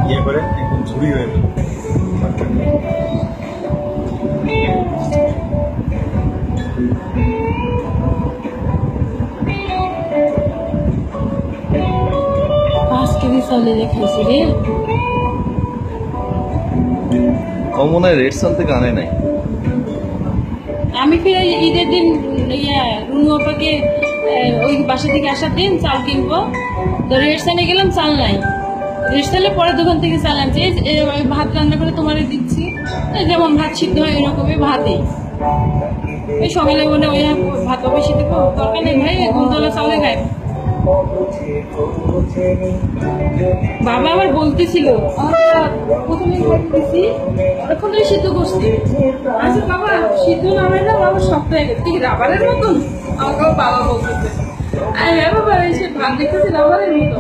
ইয়ে করে একদম ঝুড়ি হয়ে গেল। ও মনে হয় রেড সাল থেকে আনে নাই। আমি ফিরে ঈদের দিন রুনু আপাকে ওই বাসা থেকে আসার দিন চাল কিনবো, তো রেস্টানে গেলাম, চাল নাই। রেস্টানে পরে দোকান থেকে চাল আনছি, ভাত রান্না করে তোমারে দিচ্ছি, যেমন ভাত সিদ্ধ হয় এরকমই ভাতই। ওই সকালে বলে ওই ভাত বেশি দেবো, দরকার নেই ভাই, গন্ধওয়ালা চাউলে খায়। বাবা আবার বলতেছিল প্রথমে দিচ্ছি অনেকক্ষণ ধরে সিদ্ধ করছি। আচ্ছা বাবা সিদ্ধ নামে না, বাবা শক্ত হয়ে গেছে, ঠিক রাবারের মতন। আমাকে বাবা বলতেছে, আর হ্যাঁ বাবা এসে ভাত দেখতেছি রাবারের মতো।